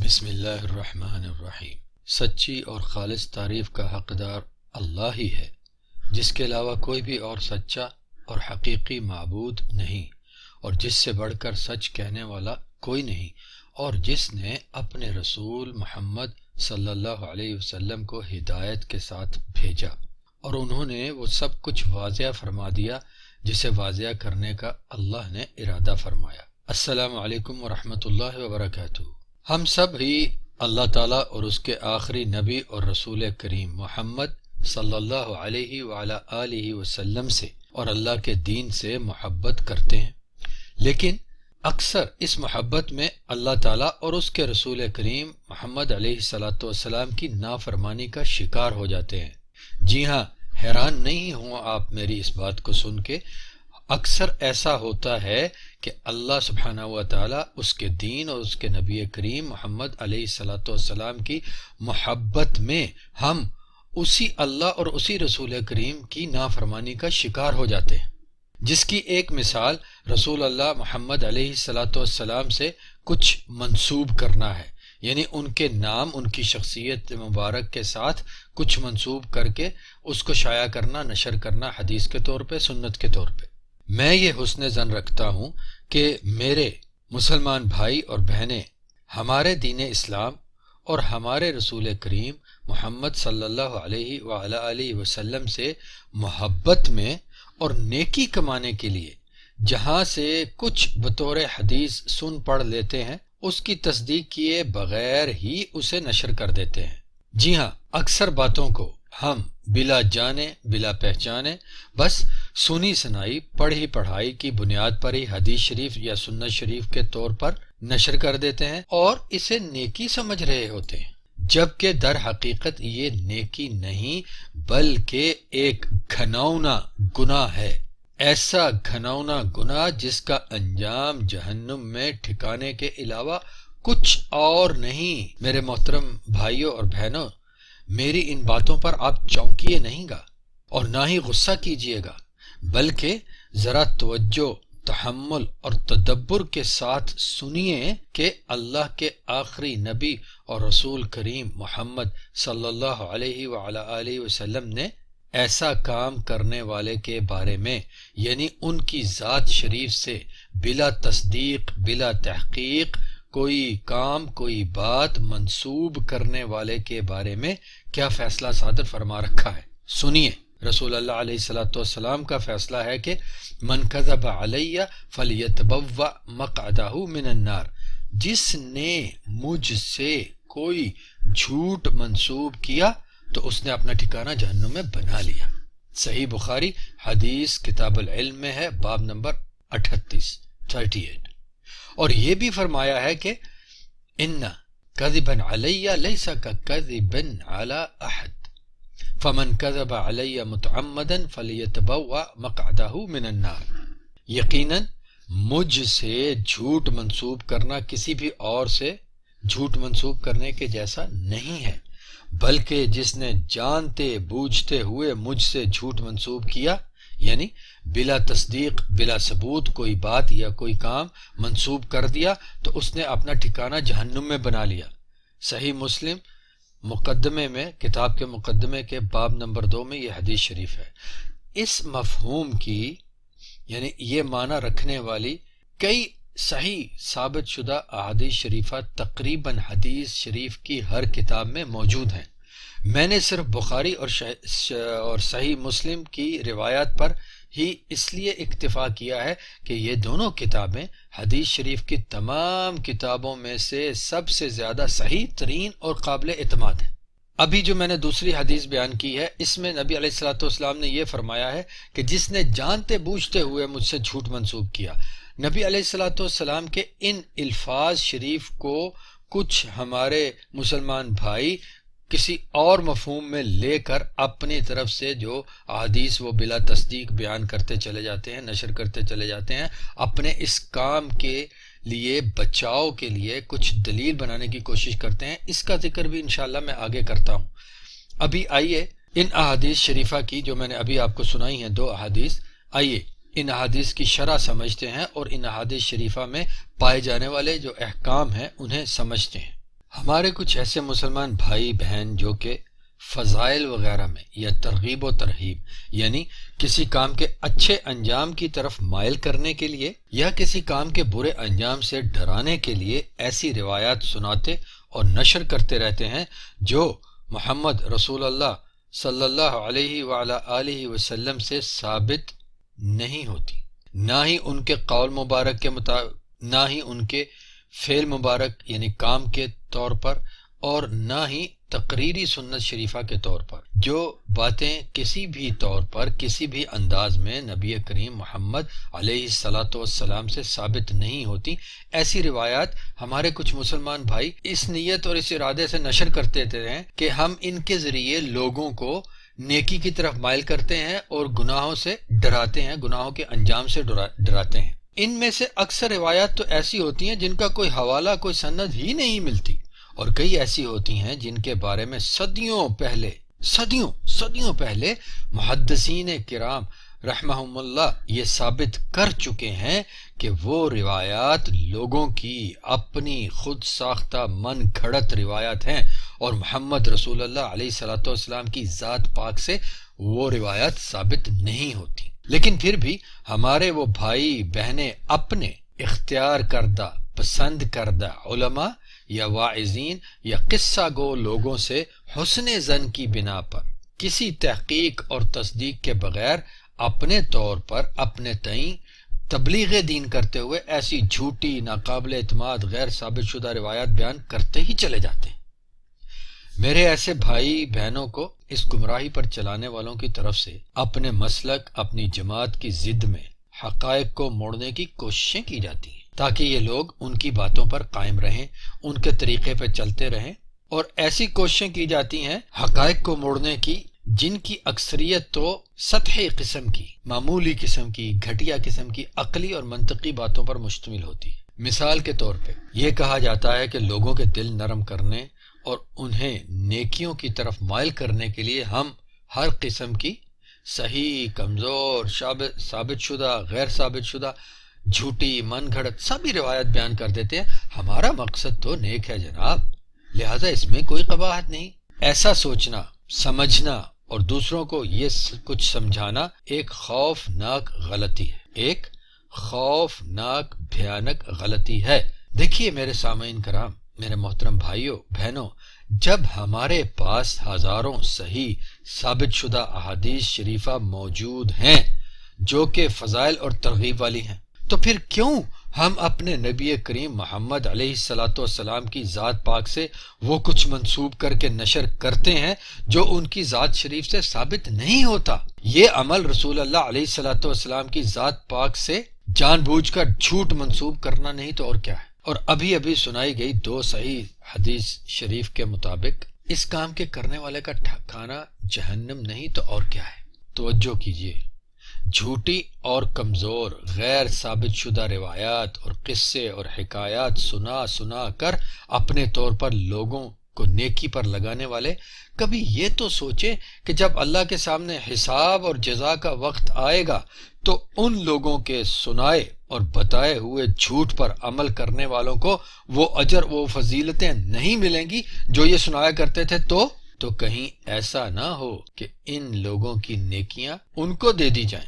بسم اللہ الرحمن الرحیم۔ سچی اور خالص تعریف کا حقدار اللہ ہی ہے، جس کے علاوہ کوئی بھی اور سچا اور حقیقی معبود نہیں، اور جس سے بڑھ کر سچ کہنے والا کوئی نہیں، اور جس نے اپنے رسول محمد صلی اللہ علیہ وسلم کو ہدایت کے ساتھ بھیجا، اور انہوں نے وہ سب کچھ واضح فرما دیا جسے واضح کرنے کا اللہ نے ارادہ فرمایا۔ السلام علیکم ورحمۃ اللہ وبرکاتہ۔ ہم سب ہی اللہ تعالیٰ اور اس کے آخری نبی اور رسول کریم محمد صلی اللہ علیہ وعلیٰ آلہ وسلم سے اور اللہ کے دین سے محبت کرتے ہیں، لیکن اکثر اس محبت میں اللہ تعالیٰ اور اس کے رسول کریم محمد علیہ الصلاۃ والسلام کی نافرمانی کا شکار ہو جاتے ہیں۔ جی ہاں، حیران نہیں ہوں آپ میری اس بات کو سن کے۔ اکثر ایسا ہوتا ہے کہ اللہ سبحانہ و تعالیٰ اس کے دین اور اس کے نبی کریم محمد علیہ الصلاۃ والسلام کی محبت میں ہم اسی اللہ اور اسی رسول کریم کی نافرمانی کا شکار ہو جاتے ہیں، جس کی ایک مثال رسول اللہ محمد علیہ الصلاۃ والسلام سے کچھ منسوب کرنا ہے، یعنی ان کے نام، ان کی شخصیت مبارک کے ساتھ کچھ منسوب کر کے اس کو شائع کرنا، نشر کرنا، حدیث کے طور پہ، سنت کے طور پہ۔ میں یہ حسن ظن رکھتا ہوں کہ میرے مسلمان بھائی اور بہنیں ہمارے دین اسلام اور ہمارے رسول کریم محمد صلی اللہ علیہ وعلیٰ آلہ وسلم سے محبت میں اور نیکی کمانے کے لیے جہاں سے کچھ بطور حدیث سن پڑھ لیتے ہیں، اس کی تصدیق کیے بغیر ہی اسے نشر کر دیتے ہیں۔ جی ہاں، اکثر باتوں کو ہم بلا جانے بلا پہچانے بس سنی سنائی پڑھی پڑھائی کی بنیاد پر ہی حدیث شریف یا سنت شریف کے طور پر نشر کر دیتے ہیں اور اسے نیکی سمجھ رہے ہوتے ہیں، جبکہ در حقیقت یہ نیکی نہیں بلکہ ایک گھناؤنا گناہ ہے، ایسا گھناؤنا گناہ جس کا انجام جہنم میں ٹھکانے کے علاوہ کچھ اور نہیں۔ میرے محترم بھائیوں اور بہنوں، میری ان باتوں پر آپ چونکیے نہیں گا اور نہ ہی غصہ کیجیے گا، بلکہ ذرا توجہ، تحمل اور تدبر کے ساتھ سنیے کہ اللہ کے آخری نبی اور رسول کریم محمد صلی اللہ علیہ وعلیٰ آلہ وسلم نے ایسا کام کرنے والے کے بارے میں، یعنی ان کی ذات شریف سے بلا تصدیق بلا تحقیق کوئی کام کوئی بات منسوب کرنے والے کے بارے میں کیا فیصلہ صادر فرما رکھا ہے۔ سنیے، رسول اللہ علیہ الصلاۃ والسلام کا فیصلہ ہے کہ من کذب علی فلیتبوأ مقعدہ من النار، جس نے مجھ سے کوئی جھوٹ منسوب کیا تو اس نے اپنا ٹھکانہ جہنم میں بنا لیا۔ صحیح بخاری حدیث کتاب العلم میں ہے، باب نمبر 38۔ اور یہ بھی فرمایا ہے کہ ان کذبا علی لیس ککذب علی احد فمن کذب علی متعمدا فلیتبوأ مقعدہ من النار، یقیناً مجھ سے جھوٹ منسوب کرنا کسی بھی اور سے جھوٹ منسوب کرنے کے جیسا نہیں ہے، بلکہ جس نے جانتے بوجھتے ہوئے مجھ سے جھوٹ منسوب کیا، یعنی بلا تصدیق بلا ثبوت کوئی بات یا کوئی کام منسوب کر دیا تو اس نے اپنا ٹھکانہ جہنم میں بنا لیا۔ صحیح مسلم مقدمے میں، کتاب کے مقدمے کے باب نمبر 2 میں یہ حدیث شریف ہے۔ اس مفہوم کی یعنی یہ معنی رکھنے والی کئی صحیح ثابت شدہ احادیث شریفہ تقریباً حدیث شریف کی ہر کتاب میں موجود ہیں۔ میں نے صرف بخاری اور صحیح مسلم کی روایات پر ہی اس لیے اکتفا کیا ہے کہ یہ دونوں کتابیں حدیث شریف کی تمام کتابوں میں سے سب سے زیادہ صحیح ترین اور قابل اعتماد ہیں۔ ابھی جو میں نے دوسری حدیث بیان کی ہے، اس میں نبی علیہ الصلاۃ والسلام نے یہ فرمایا ہے کہ جس نے جانتے بوجھتے ہوئے مجھ سے جھوٹ منسوب کیا۔ نبی علیہ الصلاۃ والسلام کے ان الفاظ شریف کو کچھ ہمارے مسلمان بھائی کسی اور مفہوم میں لے کر اپنی طرف سے جو احادیث وہ بلا تصدیق بیان کرتے چلے جاتے ہیں، نشر کرتے چلے جاتے ہیں، اپنے اس کام کے لیے بچاؤ کے لیے کچھ دلیل بنانے کی کوشش کرتے ہیں۔ اس کا ذکر بھی انشاءاللہ میں آگے کرتا ہوں۔ ابھی آئیے ان احادیث شریفہ کی جو میں نے ابھی آپ کو سنائی ہیں، 2 احادیث، آئیے ان احادیث کی شرح سمجھتے ہیں اور ان احادیث شریفہ میں پائے جانے والے جو احکام ہیں انہیں سمجھتے ہیں۔ ہمارے کچھ ایسے مسلمان بھائی بہن جو کہ فضائل وغیرہ میں یا ترغیب و ترہیب یعنی کسی کام کے اچھے انجام کی طرف مائل کرنے کے لیے یا کسی کام کے برے انجام سے ڈرانے کے لیے ایسی روایات سناتے اور نشر کرتے رہتے ہیں جو محمد رسول اللہ صلی اللہ علیہ وعلی آلہ وسلم سے ثابت نہیں ہوتی، نہ ہی ان کے قول مبارک کے مطابق، نہ ہی ان کے فعل مبارک یعنی کام کے طور پر، اور نہ ہی تقریری سنت شریفہ کے طور پر۔ جو باتیں کسی بھی طور پر کسی بھی انداز میں نبی کریم محمد علیہ الصلاۃ والسلام سے ثابت نہیں ہوتی، ایسی روایات ہمارے کچھ مسلمان بھائی اس نیت اور اس ارادے سے نشر کرتے ہیں کہ ہم ان کے ذریعے لوگوں کو نیکی کی طرف مائل کرتے ہیں اور گناہوں سے ڈراتے ہیں، گناہوں کے انجام سے ڈراتے ہیں۔ ان میں سے اکثر روایات تو ایسی ہوتی ہیں جن کا کوئی حوالہ، کوئی سند ہی نہیں ملتی، اور کئی ایسی ہوتی ہیں جن کے بارے میں صدیوں پہلے محدثین کرام رحمہم اللہ یہ ثابت کر چکے ہیں کہ وہ روایات لوگوں کی اپنی خود ساختہ من گھڑت روایات ہیں، اور محمد رسول اللہ علیہ الصلوۃ والسلام کی ذات پاک سے وہ روایات ثابت نہیں ہوتی۔ لیکن پھر بھی ہمارے وہ بھائی بہنیں اپنے اختیار کردہ، پسند کردہ علماء یا واعظین یا قصہ گو لوگوں سے حسن ظن کی بنا پر کسی تحقیق اور تصدیق کے بغیر اپنے طور پر اپنے تئیں تبلیغ دین کرتے ہوئے ایسی جھوٹی، ناقابل اعتماد، غیر ثابت شدہ روایات بیان کرتے ہی چلے جاتے ہیں۔ میرے ایسے بھائی بہنوں کو اس گمراہی پر چلانے والوں کی طرف سے اپنے مسلک، اپنی جماعت کی ضد میں حقائق کو موڑنے کی کوششیں کی جاتی ہیں تاکہ یہ لوگ ان کی باتوں پر قائم رہیں، ان کے طریقے پہ چلتے رہیں، اور ایسی کوششیں کی جاتی ہیں حقائق کو موڑنے کی جن کی اکثریت تو سطحی قسم کی، معمولی قسم کی، گھٹیا قسم کی عقلی اور منطقی باتوں پر مشتمل ہوتی ہے۔ مثال کے طور پہ یہ کہا جاتا ہے کہ لوگوں کے دل نرم کرنے اور انہیں نیکیوں کی طرف مائل کرنے کے لیے ہم ہر قسم کی صحیح، کمزور، ثابت شدہ، غیر ثابت شدہ، جھوٹی، من گھڑت سبھی روایت بیان کر دیتے ہیں۔ ہمارا مقصد تو نیک ہے جناب، لہذا اس میں کوئی قباحت نہیں۔ ایسا سوچنا، سمجھنا اور دوسروں کو یہ کچھ سمجھانا ایک خوفناک غلطی ہے، ایک خوفناک بھیانک غلطی ہے۔ دیکھیے میرے سامعین کرام، میرے محترم بھائیوں بہنوں، جب ہمارے پاس ہزاروں صحیح ثابت شدہ احادیث شریفہ موجود ہیں جو کہ فضائل اور ترغیب والی ہیں، تو پھر کیوں ہم اپنے نبی کریم محمد علیہ الصلاۃ والسلام کی ذات پاک سے وہ کچھ منسوب کر کے نشر کرتے ہیں جو ان کی ذات شریف سے ثابت نہیں ہوتا؟ یہ عمل رسول اللہ علیہ الصلاۃ والسلام کی ذات پاک سے جان بوجھ کر جھوٹ منسوب کرنا نہیں تو اور کیا ہے؟ اور ابھی سنائی گئی 2 صحیح حدیث شریف کے مطابق اس کام کے کرنے والے کا ٹھکانہ جہنم نہیں تو اور کیا ہے؟ توجہ کیجیے، جھوٹی اور کمزور غیر ثابت شدہ روایات اور قصے اور حکایات سنا کر اپنے طور پر لوگوں کو نیکی پر لگانے والے کبھی یہ تو سوچے کہ جب اللہ کے سامنے حساب اور جزا کا وقت آئے گا تو ان لوگوں کے سنائے اور بتائے ہوئے جھوٹ پر عمل کرنے والوں کو وہ اجر، وہ فضیلتیں نہیں ملیں گی جو یہ سنایا کرتے تھے، تو کہیں ایسا نہ ہو کہ ان لوگوں کی نیکیاں ان کو دے دی جائیں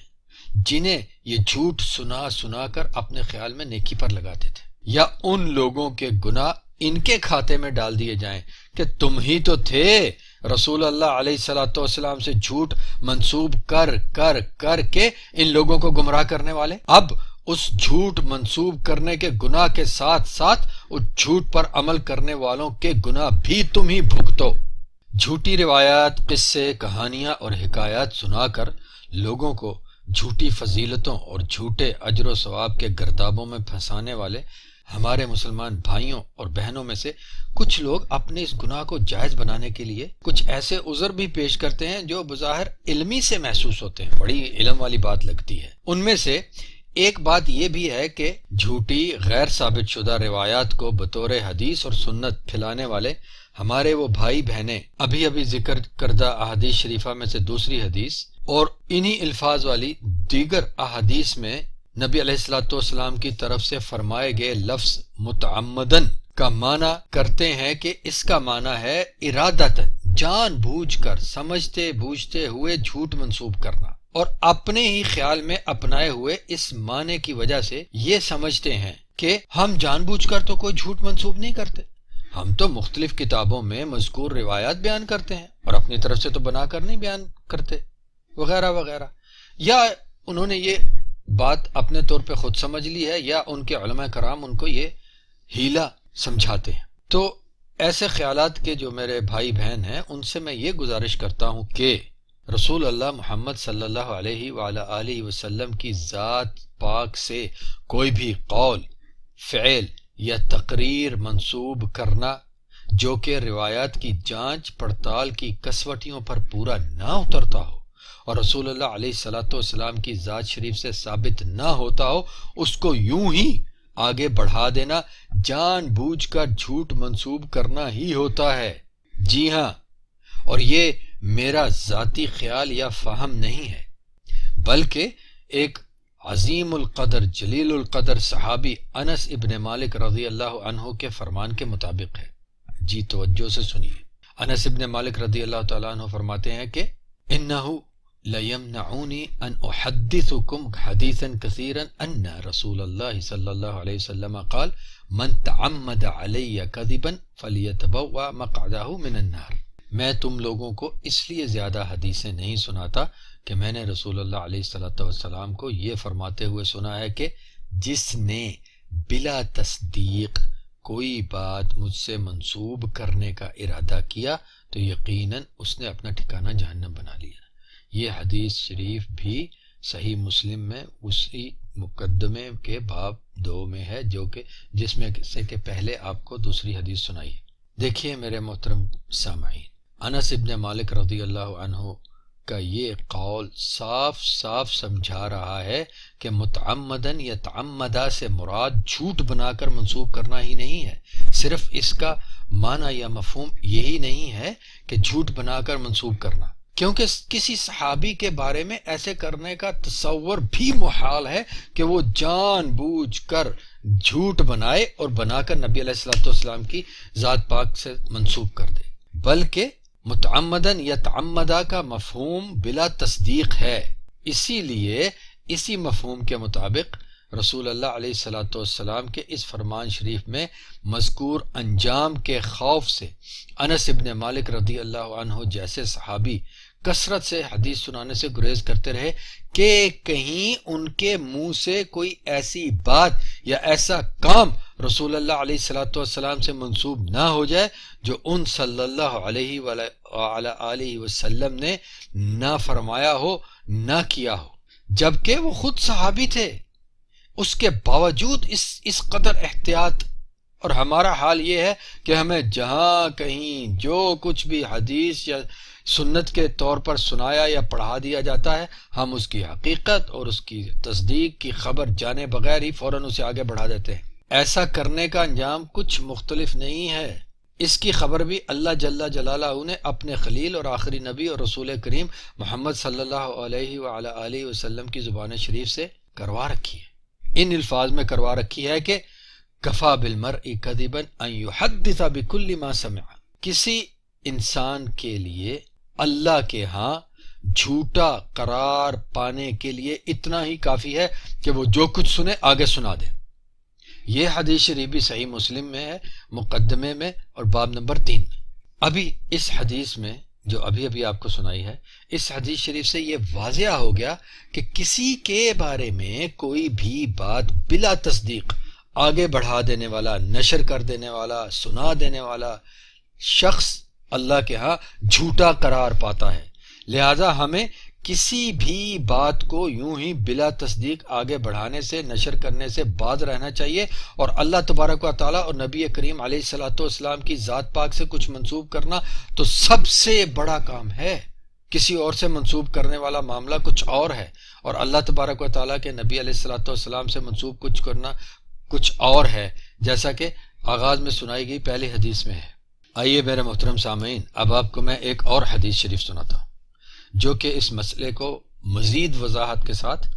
جنہیں یہ جھوٹ سنا کر اپنے خیال میں نیکی پر لگاتے تھے، یا ان لوگوں کے گناہ ان کے کھاتے میں ڈال دیے جائیں کہ تم ہی تو تھے رسول اللہ علیہ الصلوۃ والسلام سے جھوٹ منسوب کر کے ان لوگوں کو گمراہ کرنے والے۔ اب اس جھوٹ منسوب کرنے کے گناہ کے ساتھ ساتھ اس جھوٹ پر عمل کرنے والوں کے گناہ بھی تم ہی بھگتو۔ جھوٹی روایات، قصے، کہانیاں اور حکایات سنا کر لوگوں کو جھوٹی فضیلتوں اور جھوٹے اجر و ثواب کے گردابوں میں پھنسانے والے ہمارے مسلمان بھائیوں اور بہنوں میں سے کچھ لوگ اپنے اس گناہ کو جائز بنانے کے لیے کچھ ایسے عذر بھی پیش کرتے ہیں جو بظاہر علمی سے محسوس ہوتے ہیں، بڑی علم والی بات لگتی ہے۔ ان میں سے ایک بات یہ بھی ہے کہ جھوٹی غیر ثابت شدہ روایات کو بطور حدیث اور سنت پھیلانے والے ہمارے وہ بھائی بہنیں ابھی ذکر کردہ احادیث شریفہ میں سے دوسری حدیث اور انہی الفاظ والی دیگر احادیث میں نبی علیہ الصلوۃ والسلام کی طرف سے فرمائے گئے لفظ متعمدن کا معنی کرتے ہیں کہ اس کا معنی ہے ارادتاً، جان بوجھ کر، سمجھتے بوجھتے ہوئے جھوٹ منسوب کرنا، اور اپنے ہی خیال میں اپنائے ہوئے اس معنی کی وجہ سے یہ سمجھتے ہیں کہ ہم جان بوجھ کر تو کوئی جھوٹ منسوب نہیں کرتے، ہم تو مختلف کتابوں میں مذکور روایات بیان کرتے ہیں اور اپنی طرف سے تو بنا کر نہیں بیان کرتے، وغیرہ وغیرہ. یا انہوں نے یہ بات اپنے طور پہ خود سمجھ لی ہے، یا ان کے علماء کرام ان کو یہ ہیلا سمجھاتے ہیں. تو ایسے خیالات کے جو میرے بھائی بہن ہیں ان سے میں یہ گزارش کرتا ہوں کہ رسول اللہ محمد صلی اللہ علیہ وآلہ آلہ وسلم کی ذات پاک سے کوئی بھی قول، فعل یا تقریر منسوب کرنا جو کہ روایات کی جانچ پڑتال کی کسوٹیوں پر پورا نہ اترتا ہو اور رسول اللہ علیہ الصلوۃ والسلام کی ذات شریف سے ثابت نہ ہوتا ہو، اس کو یوں ہی آگے بڑھا دینا جان بوجھ کر جھوٹ منسوب کرنا ہی ہوتا ہے. جی ہاں، اور یہ میرا ذاتی خیال یا فہم نہیں ہے، بلکہ ایک عظیم القدر جلیل القدر صحابی انس ابن مالک رضی اللہ عنہ کے فرمان کے مطابق ہے. جی توجہ سے سنیے. انس ابن مالک رضی اللہ تعالیٰ عنہ فرماتے ہیں کہ انہو لیمنعونی ان احدثکم حدیثا کثیرا ان رسول اللہ صلی اللہ علیہ وسلم قال من تعمد علی کذبا فلیتبوأ مقعدہ من النار. میں تم لوگوں کو اس لیے زیادہ حدیثیں نہیں سناتا کہ میں نے رسول اللہ علیہ الصلوۃ والسلام کو یہ فرماتے ہوئے سنا ہے کہ جس نے بلا تصدیق کوئی بات مجھ سے منسوب کرنے کا ارادہ کیا تو یقیناً اس نے اپنا ٹھکانہ جہنم بنا لیا. یہ حدیث شریف بھی صحیح مسلم میں اسی مقدمے کے باب 2 میں ہے، جو کہ جس میں سے کہ پہلے آپ کو دوسری حدیث سنائی ہے. دیکھیے میرے محترم سامعین، انس ابن مالک رضی اللہ عنہ کا یہ قول صاف صاف سمجھا رہا ہے کہ متعمدن یا تعمدہ سے مراد جھوٹ بنا کر منسوب کرنا ہی نہیں ہے. صرف اس کا معنی یا مفہوم یہی نہیں ہے کہ جھوٹ بنا کر منسوب کرنا، کیونکہ کسی صحابی کے بارے میں ایسے کرنے کا تصور بھی محال ہے کہ وہ جان بوجھ کر جھوٹ بنائے اور بنا کر نبی علیہ الصلوۃ والسلام کی ذات پاک سے منسوب کر دے. بلکہ متعمدن یا تعمدہ کا مفہوم بلا تصدیق ہے. اسی لیے اسی مفہوم کے مطابق رسول اللہ علیہ الصلوۃ والسلام کے اس فرمان شریف میں مذکور انجام کے خوف سے انس ابن مالک رضی اللہ عنہ جیسے صحابی کثرت سے حدیث سنانے سے گریز کرتے رہے کہ کہیں ان کے منہ سے کوئی ایسی بات یا ایسا کام رسول اللہ علیہ الصلوۃ والسلام سے منسوب نہ ہو جائے جو ان صلی اللہ علیہ وآلہ وسلم نے نہ فرمایا ہو نہ کیا ہو، جبکہ وہ خود صحابی تھے. اس کے باوجود اس قدر احتیاط. اور ہمارا حال یہ ہے کہ ہمیں جہاں کہیں جو کچھ بھی حدیث یا سنت کے طور پر سنایا یا پڑھا دیا جاتا ہے، ہم اس کی حقیقت اور اس کی تصدیق کی خبر جانے بغیر ہی فوراً اسے آگے بڑھا دیتے ہیں. ایسا کرنے کا انجام کچھ مختلف نہیں ہے. اس کی خبر بھی اللہ جل جلالہ نے اپنے خلیل اور آخری نبی اور رسول کریم محمد صلی اللہ علیہ وآلہ آلہ وسلم کی زبان شریف سے کروا رکھی ہے. ان الفاظ میں کروا رکھی ہے کہ کفا بالمرء کذبا ان یحدث بکل ما سمع. کسی انسان کے لیے اللہ کے ہاں جھوٹا قرار پانے کے لیے اتنا ہی کافی ہے کہ وہ جو کچھ سنے آگے سنا دے. یہ حدیث شریف بھی صحیح مسلم میں ہے، مقدمے میں اور باب نمبر 3 میں. ابھی اس حدیث میں جو ابھی آپ کو سنائی ہے، اس حدیث شریف سے یہ واضح ہو گیا کہ کسی کے بارے میں کوئی بھی بات بلا تصدیق آگے بڑھا دینے والا، نشر کر دینے والا، سنا دینے والا شخص اللہ کے ہاں جھوٹا قرار پاتا ہے. لہذا ہمیں کسی بھی بات کو یوں ہی بلا تصدیق آگے بڑھانے سے، نشر کرنے سے باز رہنا چاہیے، اور اللہ تبارک و تعالیٰ اور نبی کریم علیہ الصلوۃ والسلام کی ذات پاک سے کچھ منسوب کرنا تو سب سے بڑا کام ہے. کسی اور سے منسوب کرنے والا معاملہ کچھ اور ہے، اور اللہ تبارک و تعالیٰ کے نبی علیہ الصلوۃ والسلام سے منسوب کچھ کرنا کچھ اور ہے، جیسا کہ آغاز میں سنائی گئی پہلی حدیث میں ہے. آئیے میرے محترم سامعین، اب آپ کو میں ایک اور حدیث شریف سناتا ہوں جو کہ اس مسئلے کو مزید وضاحت کے ساتھ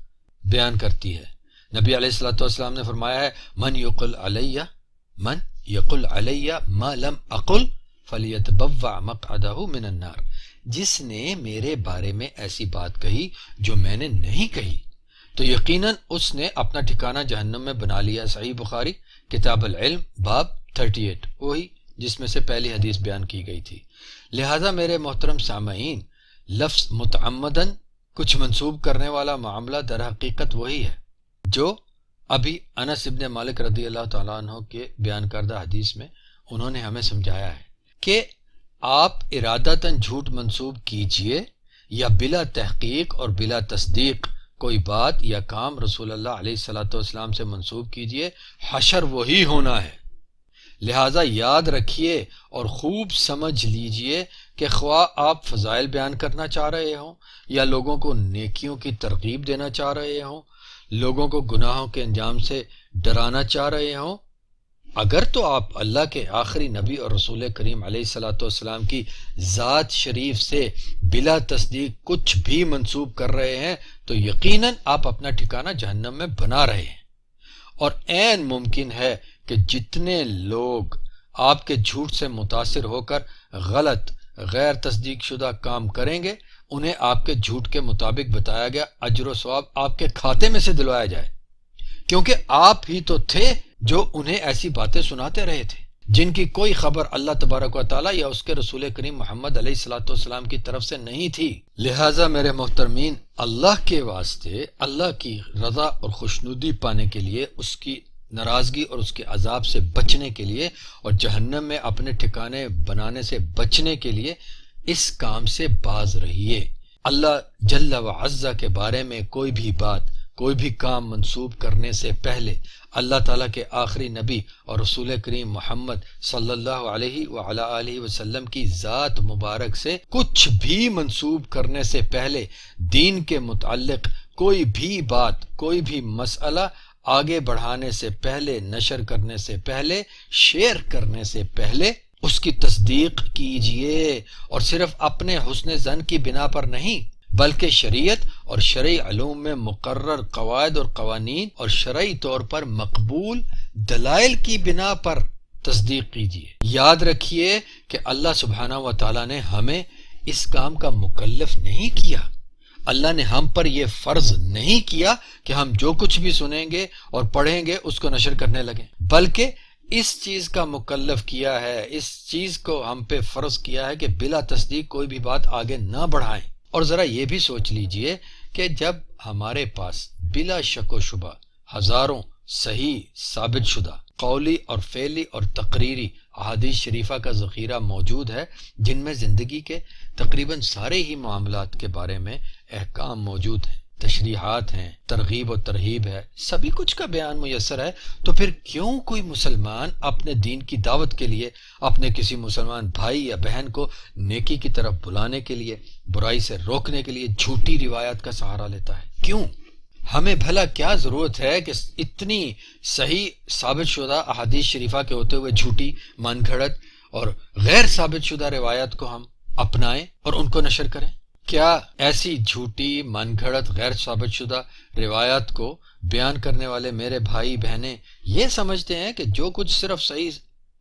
بیان کرتی ہے. نبی علیہ الصلوۃ والسلام نے فرمایا ہے من یقل علی ما لم اقل فلیتبوع مقعدہ من النار، جس نے میرے بارے میں ایسی بات کہی جو میں نے نہیں کہی تو یقیناً اس نے اپنا ٹھکانہ جہنم میں بنا لیا۔ صحیح بخاری کتاب العلم باب 38، وہی جس میں سے پہلی حدیث بیان کی گئی تھی۔ لہٰذا میرے محترم سامعین، لفظ متعمدن کچھ منسوب کرنے والا معاملہ در حقیقت وہی ہے جو ابھی انس ابن مالک رضی اللہ تعالیٰ عنہ کے بیان کردہ حدیث میں انہوں نے ہمیں سمجھایا ہے کہ آپ ارادتاً جھوٹ منسوب کیجئے یا بلا تحقیق اور بلا تصدیق کوئی بات یا کام رسول اللہ علیہ الصلوۃ والسلام سے منسوب کیجئے، حشر وہی ہونا ہے۔ لہٰذا یاد رکھیے اور خوب سمجھ لیجئے کہ خواہ آپ فضائل بیان کرنا چاہ رہے ہوں یا لوگوں کو نیکیوں کی ترغیب دینا چاہ رہے ہوں، لوگوں کو گناہوں کے انجام سے ڈرانا چاہ رہے ہوں، اگر تو آپ اللہ کے آخری نبی اور رسول کریم علیہ الصلوۃ والسلام کی ذات شریف سے بلا تصدیق کچھ بھی منسوب کر رہے ہیں تو یقیناً آپ اپنا ٹھکانہ جہنم میں بنا رہے ہیں، اور عین ممکن ہے کہ جتنے لوگ آپ کے جھوٹ سے متاثر ہو کر غلط غیر تصدیق شدہ کام کریں گے، انہیں آپ کے جھوٹ کے مطابق بتایا گیا اجر و ثواب آپ کے کھاتے میں سے دلوایا جائے، کیونکہ آپ ہی تو تھے جو انہیں ایسی باتیں سناتے رہے تھے جن کی کوئی خبر اللہ تبارک و تعالیٰ یا اس کے رسول کریم محمد علیہ الصلوۃ والسلام کی طرف سے نہیں تھی۔ لہٰذا میرے محترمین، اللہ کے واسطے اللہ کی رضا اور خوشنودی پانے کے لیے، اس کی ناراضگی اور اس کے عذاب سے بچنے کے لیے اور جہنم میں اپنے ٹھکانے بنانے سے بچنے کے لیے اس کام سے باز رہیے۔ اللہ جل و عز کے بارے میں کوئی بھی بات، کوئی بھی کام منسوب کرنے سے پہلے اللہ تعالیٰ کے آخری نبی اور رسول کریم محمد صلی اللہ علیہ وعلی آلہ وسلم کی ذات مبارک سے کچھ بھی منسوب کرنے سے پہلے دین کے متعلق کوئی بھی بات، کوئی بھی مسئلہ آگے بڑھانے سے پہلے، نشر کرنے سے پہلے، شیئر کرنے سے پہلے اس کی تصدیق کیجئے، اور صرف اپنے حسن ظن کی بنا پر نہیں بلکہ شریعت اور شرعی علوم میں مقرر قواعد اور قوانین اور شرعی طور پر مقبول دلائل کی بنا پر تصدیق کیجئے۔ یاد رکھیے کہ اللہ سبحانہ و تعالیٰ نے ہمیں اس کام کا مکلف نہیں کیا، اللہ نے ہم پر یہ فرض نہیں کیا کہ ہم جو کچھ بھی سنیں گے اور پڑھیں گے اس کو نشر کرنے لگیں، بلکہ اس چیز کا مکلف کیا ہے، اس چیز کو ہم پہ فرض کیا ہے کہ بلا تصدیق کوئی بھی بات آگے نہ بڑھائیں۔ اور ذرا یہ بھی سوچ لیجئے کہ جب ہمارے پاس بلا شک و شبہ ہزاروں صحیح ثابت شدہ قولی اور فعلی اور تقریری احادیث شریفہ کا ذخیرہ موجود ہے جن میں زندگی کے تقریباً سارے ہی معاملات کے بارے میں احکام موجود ہیں، تشریحات ہیں، ترغیب و ترہیب ہے، سبھی کچھ کا بیان میسر ہے، تو پھر کیوں کوئی مسلمان اپنے دین کی دعوت کے لیے، اپنے کسی مسلمان بھائی یا بہن کو نیکی کی طرف بلانے کے لیے، برائی سے روکنے کے لیے جھوٹی روایات کا سہارا لیتا ہے؟ کیوں؟ ہمیں بھلا کیا ضرورت ہے کہ اتنی صحیح ثابت شدہ احادیث شریفہ کے ہوتے ہوئے جھوٹی، من گھڑت اور غیر ثابت شدہ روایات کو ہم اپنائیں اور ان کو نشر کریں؟ کیا ایسی جھوٹی، من گھڑت، غیر ثابت شدہ روایات کو بیان کرنے والے میرے بھائی بہنیں یہ سمجھتے ہیں کہ جو کچھ صرف صحیح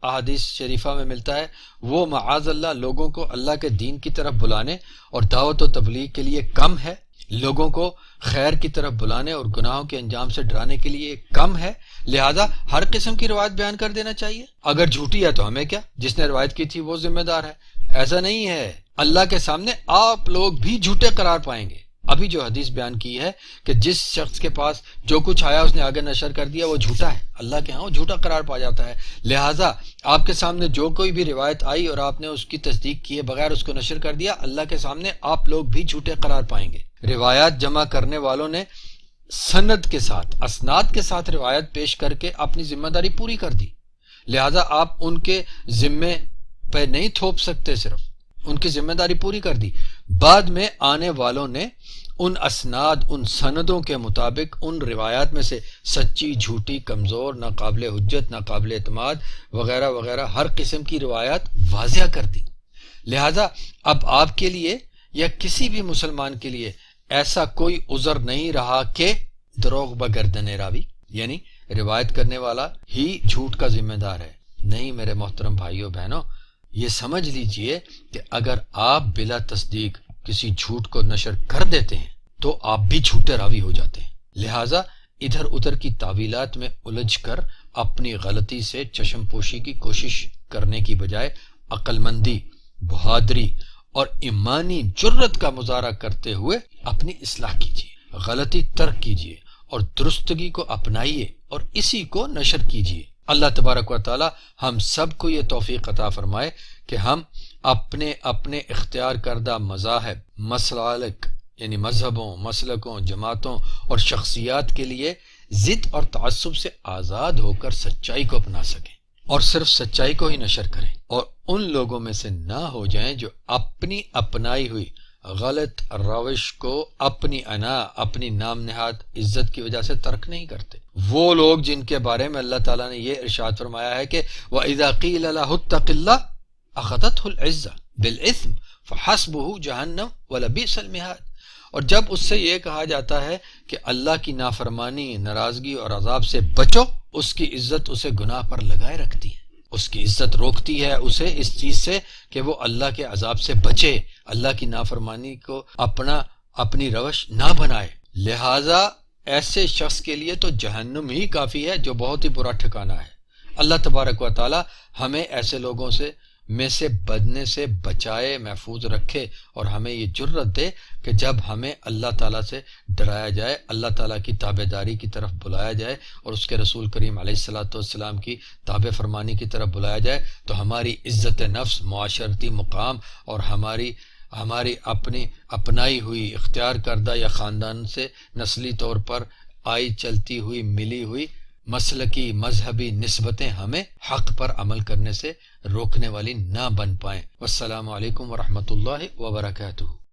احادیث شریفہ میں ملتا ہے وہ معاذ اللہ لوگوں کو اللہ کے دین کی طرف بلانے اور دعوت و تبلیغ کے لیے کم ہے، لوگوں کو خیر کی طرف بلانے اور گناہوں کے انجام سے ڈرانے کے لیے کم ہے، لہذا ہر قسم کی روایت بیان کر دینا چاہیے؟ اگر جھوٹی ہے تو ہمیں کیا، جس نے روایت کی تھی وہ ذمہ دار ہے؟ ایسا نہیں ہے، اللہ کے سامنے آپ لوگ بھی جھوٹے قرار پائیں گے۔ ابھی جو حدیث بیان کی ہے کہ جس شخص کے پاس جو کچھ آیا اس نے آگے نشر کر دیا وہ جھوٹا ہے، اللہ کے ہاں وہ جھوٹا قرار پا جاتا ہے۔ لہٰذا آپ کے سامنے جو کوئی بھی روایت آئی اور آپ نے اس کی تصدیق کیے بغیر اس کو نشر کر دیا، اللہ کے سامنے آپ لوگ بھی جھوٹے قرار پائیں گے۔ روایات جمع کرنے والوں نے سند کے ساتھ، اسناد کے ساتھ روایت پیش کر کے اپنی ذمہ داری پوری کر دی، لہٰذا آپ ان کے ذمے پہ نہیں تھوپ سکتے، صرف ان کی ذمہ داری پوری کر دی۔ بعد میں آنے والوں نے ان اسناد، ان سندوں کے مطابق ان روایات میں سے سچی، جھوٹی، کمزور، ناقابل حجت، ناقابل اعتماد وغیرہ وغیرہ ہر قسم کی روایات واضح کر دی۔ لہذا اب آپ کے لیے یا کسی بھی مسلمان کے لیے ایسا کوئی عذر نہیں رہا کہ دروغ بگردن راوی، یعنی روایت کرنے والا ہی جھوٹ کا ذمہ دار ہے، نہیں میرے محترم بھائیوں بہنوں، یہ سمجھ لیجئے کہ اگر آپ بلا تصدیق کسی جھوٹ کو نشر کر دیتے ہیں تو آپ بھی جھوٹے راوی ہو جاتے ہیں۔ لہٰذا ادھر ادھر کی تعویلات میں الجھ کر اپنی غلطی سے چشم پوشی کی کوشش کرنے کی بجائے عقل مندی، بہادری اور ایمانی جرت کا مظاہرہ کرتے ہوئے اپنی اصلاح کیجیے، غلطی ترک کیجیے اور درستگی کو اپنائیے اور اسی کو نشر کیجیے۔ اللہ تبارک و تعالی ہم سب کو یہ توفیق عطا فرمائے کہ ہم اپنے اپنے اختیار کردہ مذاہب، مسالک یعنی مذہبوں، مسلکوں، جماعتوں اور شخصیات کے لیے ضد اور تعصب سے آزاد ہو کر سچائی کو اپنا سکیں اور صرف سچائی کو ہی نشر کریں، اور ان لوگوں میں سے نہ ہو جائیں جو اپنی اپنائی ہوئی غلط روش کو اپنی انا، اپنی نام نہاد عزت کی وجہ سے ترک نہیں کرتے۔ وہ لوگ جن کے بارے میں اللہ تعالیٰ نے یہ ارشاد فرمایا ہے کہ وَإِذَا قِيلَ لَهُ اتَّقِ اللَّهَ أَخَذَتْهُ الْعِزَّةُ بِالْإِثْمِ فَحَسْبُهُ جَهَنَّمُ وَلَبِئْسَ الْمِهَادُ، اور جب اس سے یہ کہا جاتا ہے کہ اللہ کی نافرمانی، ناراضگی اور عذاب سے بچو، اس کی عزت اسے گناہ پر لگائے رکھتی ہے، اس کی عزت روکتی ہے اسے اس چیز سے کہ وہ اللہ کے عذاب سے بچے، اللہ کی نافرمانی کو اپنی روش نہ بنائے۔ لہٰذا ایسے شخص کے لیے تو جہنم ہی کافی ہے، جو بہت ہی برا ٹھکانہ ہے۔ اللہ تبارک و تعالی ہمیں ایسے لوگوں میں سے بدنے سے بچائے، محفوظ رکھے، اور ہمیں یہ جرت دے کہ جب ہمیں اللہ تعالیٰ سے ڈرایا جائے، اللہ تعالیٰ کی تابع داری کی طرف بلایا جائے اور اس کے رسول کریم علیہ السلام کی تابع فرمانی کی طرف بلایا جائے، تو ہماری عزت نفس، معاشرتی مقام اور ہماری اپنی اپنائی ہوئی اختیار کردہ یا خاندان سے نسلی طور پر آئی چلتی ہوئی ملی ہوئی مسلکی مذہبی نسبتیں ہمیں حق پر عمل کرنے سے روکنے والی نہ بن پائیں۔ والسلام علیکم ورحمۃ اللہ وبرکاتہ۔